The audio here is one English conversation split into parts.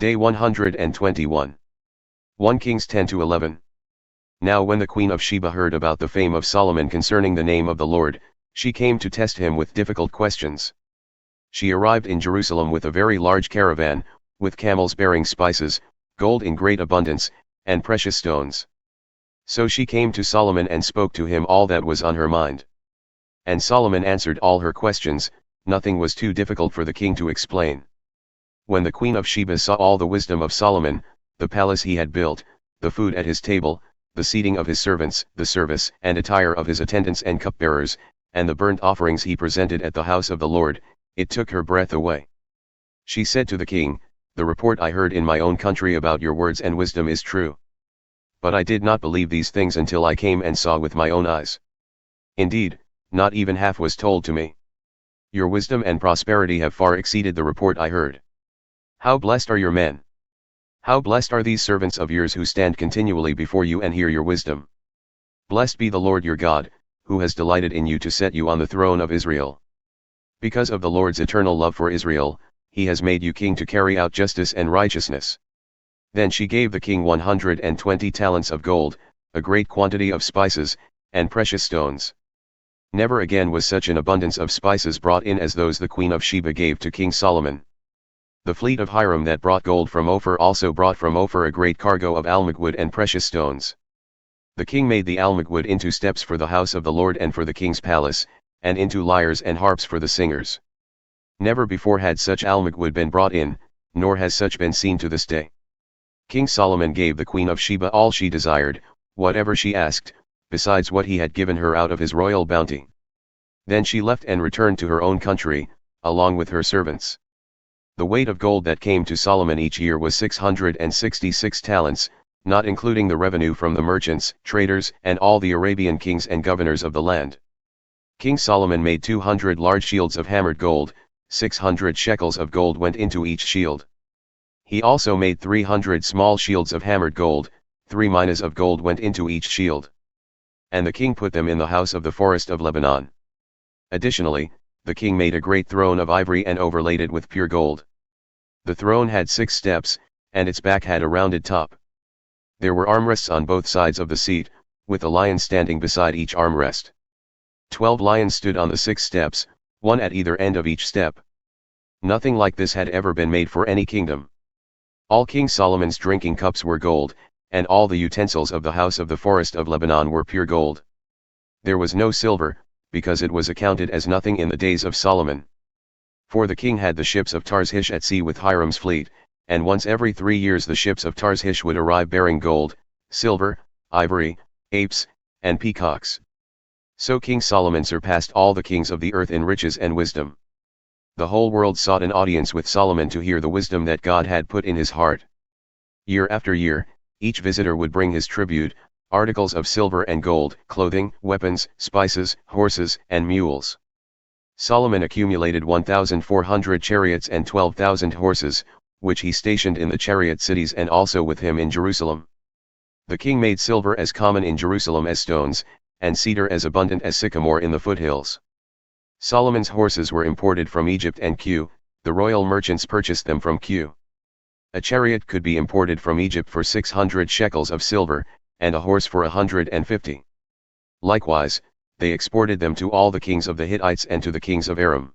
Day 121. 1 Kings 10-11. Now when the queen of Sheba heard about the fame of Solomon concerning the name of the Lord, she came to test him with difficult questions. She arrived in Jerusalem with a very large caravan, with camels bearing spices, gold in great abundance, and precious stones. So she came to Solomon and spoke to him all that was on her mind. And Solomon answered all her questions. Nothing was too difficult for the king to explain. When the queen of Sheba saw all the wisdom of Solomon, the palace he had built, the food at his table, the seating of his servants, the service and attire of his attendants and cupbearers, and the burnt offerings he presented at the house of the Lord, it took her breath away. She said to the king, "The report I heard in my own country about your words and wisdom is true. But I did not believe these things until I came and saw with my own eyes. Indeed, not even half was told to me. Your wisdom and prosperity have far exceeded the report I heard. How blessed are your men! How blessed are these servants of yours who stand continually before you and hear your wisdom. Blessed be the Lord your God, who has delighted in you to set you on the throne of Israel. Because of the Lord's eternal love for Israel, he has made you king to carry out justice and righteousness." Then she gave the king 120 talents of gold, a great quantity of spices, and precious stones. Never again was such an abundance of spices brought in as those the queen of Sheba gave to King Solomon. The fleet of Hiram that brought gold from Ophir also brought from Ophir a great cargo of almug and precious stones. The king made the almug into steps for the house of the Lord and for the king's palace, and into lyres and harps for the singers. Never before had such almug been brought in, nor has such been seen to this day. King Solomon gave the queen of Sheba all she desired, whatever she asked, besides what he had given her out of his royal bounty. Then she left and returned to her own country, along with her servants. The weight of gold that came to Solomon each year was 666 talents, not including the revenue from the merchants, traders, and all the Arabian kings and governors of the land. King Solomon made 200 large shields of hammered gold, 600 shekels of gold went into each shield. He also made 300 small shields of hammered gold, 3 minas of gold went into each shield. And the king put them in the house of the forest of Lebanon. Additionally, the king made a great throne of ivory and overlaid it with pure gold. The throne had 6 steps, and its back had a rounded top. There were armrests on both sides of the seat, with a lion standing beside each armrest. 12 lions stood on the 6 steps, one at either end of each step. Nothing like this had ever been made for any kingdom. All King Solomon's drinking cups were gold, and all the utensils of the house of the forest of Lebanon were pure gold. There was no silver, because it was accounted as nothing in the days of Solomon. For the king had the ships of Tarshish at sea with Hiram's fleet, and once every 3 years the ships of Tarshish would arrive bearing gold, silver, ivory, apes, and peacocks. So King Solomon surpassed all the kings of the earth in riches and wisdom. The whole world sought an audience with Solomon to hear the wisdom that God had put in his heart. Year after year, each visitor would bring his tribute, articles of silver and gold, clothing, weapons, spices, horses, and mules. Solomon accumulated 1,400 chariots and 12,000 horses, which he stationed in the chariot cities and also with him in Jerusalem. The king made silver as common in Jerusalem as stones, and cedar as abundant as sycamore in the foothills. Solomon's horses were imported from Egypt and Cu, the royal merchants purchased them from Cu. A chariot could be imported from Egypt for 600 shekels of silver, and a horse for 150. Likewise, they exported them to all the kings of the Hittites and to the kings of Aram.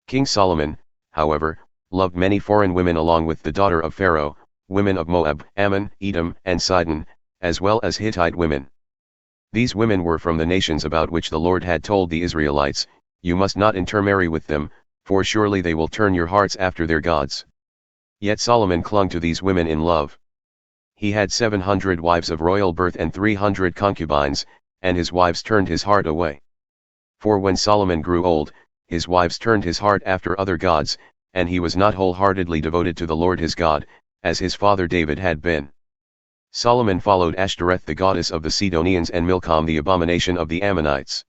King Solomon, however, loved many foreign women along with the daughter of Pharaoh, women of Moab, Ammon, Edom, and Sidon, as well as Hittite women. These women were from the nations about which the Lord had told the Israelites, "You must not intermarry with them, for surely they will turn your hearts after their gods." Yet Solomon clung to these women in love. He had 700 wives of royal birth and 300 concubines, and his wives turned his heart away. For when Solomon grew old, his wives turned his heart after other gods, and he was not wholeheartedly devoted to the Lord his God, as his father David had been. Solomon followed Ashtoreth the goddess of the Sidonians and Milcom the abomination of the Ammonites.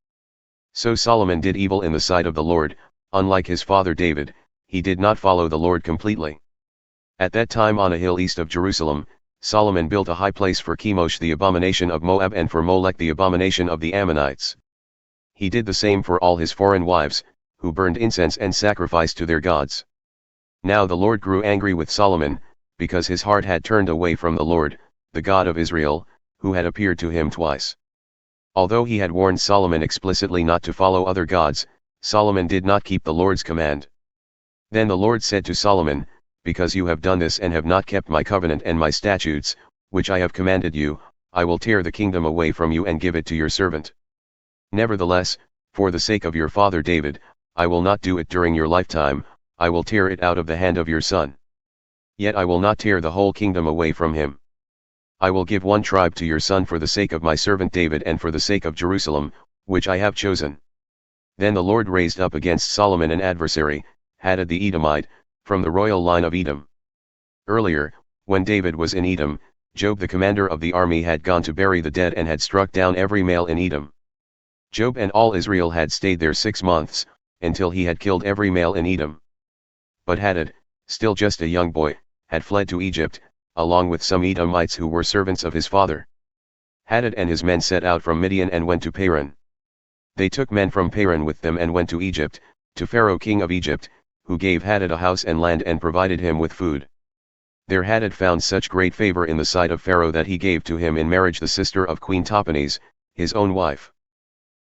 So Solomon did evil in the sight of the Lord. Unlike his father David, he did not follow the Lord completely. At that time on a hill east of Jerusalem, Solomon built a high place for Chemosh the abomination of Moab and for Molech the abomination of the Ammonites. He did the same for all his foreign wives, who burned incense and sacrificed to their gods. Now the Lord grew angry with Solomon, because his heart had turned away from the Lord, the God of Israel, who had appeared to him twice. Although he had warned Solomon explicitly not to follow other gods, Solomon did not keep the Lord's command. Then the Lord said to Solomon, "Because you have done this and have not kept my covenant and my statutes, which I have commanded you, I will tear the kingdom away from you and give it to your servant. Nevertheless, for the sake of your father David, I will not do it during your lifetime, I will tear it out of the hand of your son. Yet I will not tear the whole kingdom away from him. I will give one tribe to your son for the sake of my servant David and for the sake of Jerusalem, which I have chosen." Then the Lord raised up against Solomon an adversary, Hadad the Edomite, from the royal line of Edom. Earlier, when David was in Edom, Joab the commander of the army had gone to bury the dead and had struck down every male in Edom. Joab and all Israel had stayed there 6 months, until he had killed every male in Edom. But Hadad, still just a young boy, had fled to Egypt, along with some Edomites who were servants of his father. Hadad and his men set out from Midian and went to Paran. They took men from Paran with them and went to Egypt, to Pharaoh king of Egypt, who gave Hadad a house and land and provided him with food. There Hadad found such great favor in the sight of Pharaoh that he gave to him in marriage the sister of Queen Tahpenes, his own wife.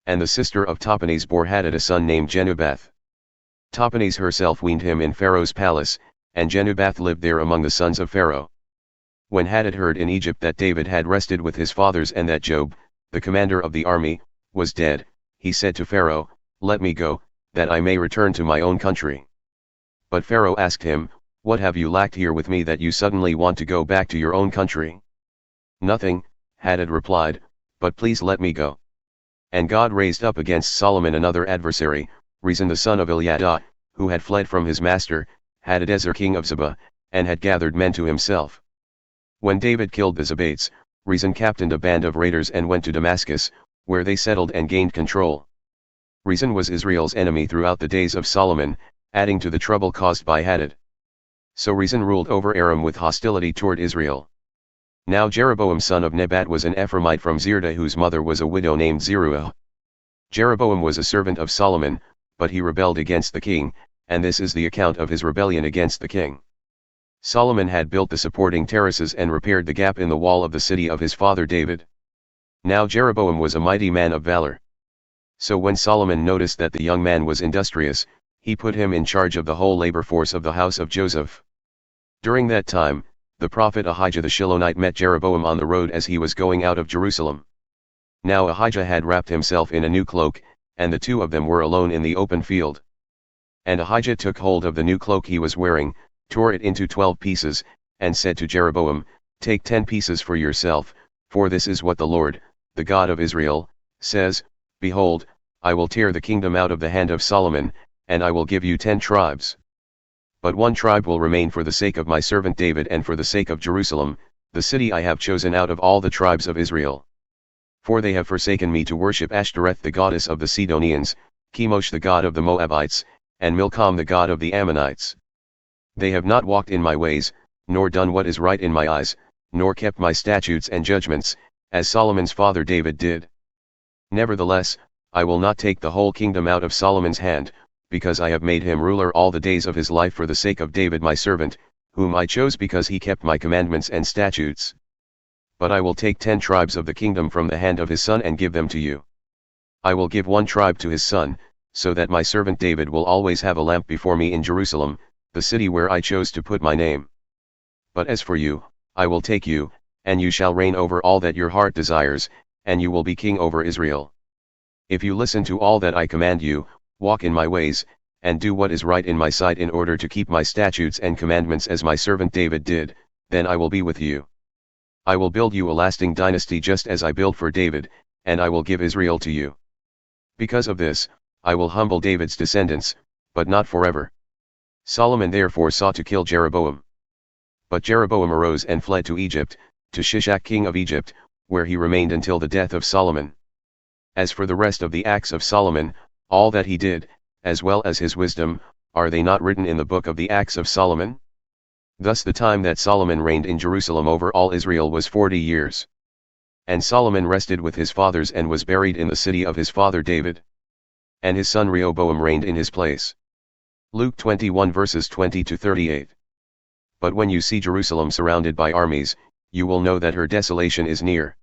And the sister of Tahpenes bore Hadad a son named Genubath. Tahpenes herself weaned him in Pharaoh's palace, and Genubath lived there among the sons of Pharaoh. When Hadad heard in Egypt that David had rested with his fathers and that Joab, the commander of the army, was dead, he said to Pharaoh, "Let me go, that I may return to my own country." But Pharaoh asked him, "What have you lacked here with me that you suddenly want to go back to your own country?" "Nothing," Hadad replied, "but please let me go." And God raised up against Solomon another adversary, Rezon the son of Eliadah, who had fled from his master, Hadadezer king of Zebah, and had gathered men to himself. When David killed the Zebates, Rezon captained a band of raiders and went to Damascus, where they settled and gained control. Rezon was Israel's enemy throughout the days of Solomon, adding to the trouble caused by Hadad. So Rezon ruled over Aram with hostility toward Israel. Now Jeroboam son of Nebat was an Ephraimite from Zerdah whose mother was a widow named Zeruiah. Jeroboam was a servant of Solomon, but he rebelled against the king, and this is the account of his rebellion against the king. Solomon had built the supporting terraces and repaired the gap in the wall of the city of his father David. Now Jeroboam was a mighty man of valor. So when Solomon noticed that the young man was industrious, he put him in charge of the whole labor force of the house of Joseph. During that time, the prophet Ahijah the Shilonite met Jeroboam on the road as he was going out of Jerusalem. Now Ahijah had wrapped himself in a new cloak, and the two of them were alone in the open field. And Ahijah took hold of the new cloak he was wearing, tore it into 12 pieces, and said to Jeroboam, "Take 10 pieces for yourself, for this is what the Lord, the God of Israel, says, Behold, I will tear the kingdom out of the hand of Solomon, and I will give you 10 tribes. But one tribe will remain for the sake of my servant David and for the sake of Jerusalem, the city I have chosen out of all the tribes of Israel. For they have forsaken me to worship Ashtoreth the goddess of the Sidonians, Chemosh the god of the Moabites, and Milcom the god of the Ammonites. They have not walked in my ways, nor done what is right in my eyes, nor kept my statutes and judgments, as Solomon's father David did. Nevertheless, I will not take the whole kingdom out of Solomon's hand, because I have made him ruler all the days of his life for the sake of David my servant, whom I chose because he kept my commandments and statutes. But I will take 10 tribes of the kingdom from the hand of his son and give them to you. I will give one tribe to his son, so that my servant David will always have a lamp before me in Jerusalem, the city where I chose to put my name. But as for you, I will take you, and you shall reign over all that your heart desires, and you will be king over Israel. If you listen to all that I command you, walk in my ways, and do what is right in my sight in order to keep my statutes and commandments as my servant David did, then I will be with you. I will build you a lasting dynasty just as I built for David, and I will give Israel to you. Because of this, I will humble David's descendants, but not forever." Solomon therefore sought to kill Jeroboam. But Jeroboam arose and fled to Egypt, to Shishak king of Egypt, where he remained until the death of Solomon. As for the rest of the acts of Solomon, all that he did, as well as his wisdom, are they not written in the book of the Acts of Solomon? Thus the time that Solomon reigned in Jerusalem over all Israel was 40 years. And Solomon rested with his fathers and was buried in the city of his father David. And his son Rehoboam reigned in his place. Luke 21 verses 20 to 38. But when you see Jerusalem surrounded by armies, you will know that her desolation is near.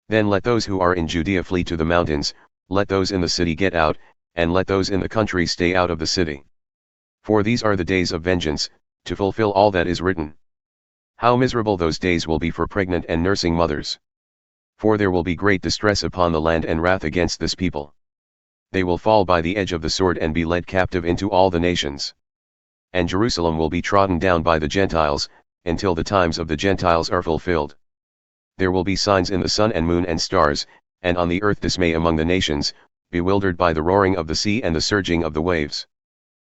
Then let those who are in Judea flee to the mountains, let those in the city get out, and let those in the country stay out of the city. For these are the days of vengeance, to fulfill all that is written. How miserable those days will be for pregnant and nursing mothers! For there will be great distress upon the land and wrath against this people. They will fall by the edge of the sword and be led captive into all the nations. And Jerusalem will be trodden down by the Gentiles, until the times of the Gentiles are fulfilled. There will be signs in the sun and moon and stars, and on the earth dismay among the nations, bewildered by the roaring of the sea and the surging of the waves.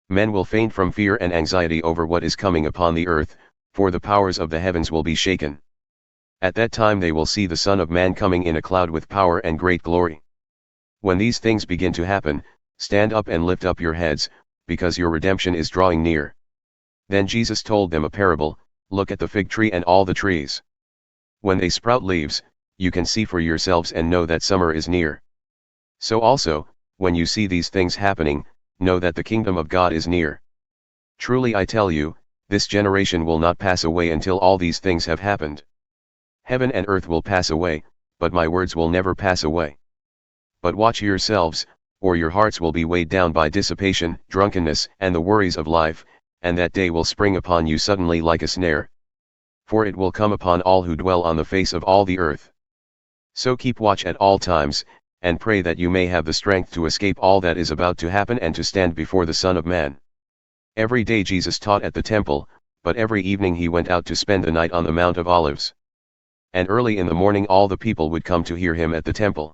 Men will faint from fear and anxiety over what is coming upon the earth, for the powers of the heavens will be shaken. At that time they will see the Son of Man coming in a cloud with power and great glory. When these things begin to happen, stand up and lift up your heads, because your redemption is drawing near. Then Jesus told them a parable, look at the fig tree and all the trees. When they sprout leaves, you can see for yourselves and know that summer is near. So also, when you see these things happening, know that the kingdom of God is near. Truly I tell you, this generation will not pass away until all these things have happened. Heaven and earth will pass away, but my words will never pass away. But watch yourselves, or your hearts will be weighed down by dissipation, drunkenness, and the worries of life, and that day will spring upon you suddenly like a snare. For it will come upon all who dwell on the face of all the earth. So keep watch at all times, and pray that you may have the strength to escape all that is about to happen and to stand before the Son of Man. Every day Jesus taught at the temple, but every evening he went out to spend the night on the Mount of Olives. And early in the morning all the people would come to hear him at the temple.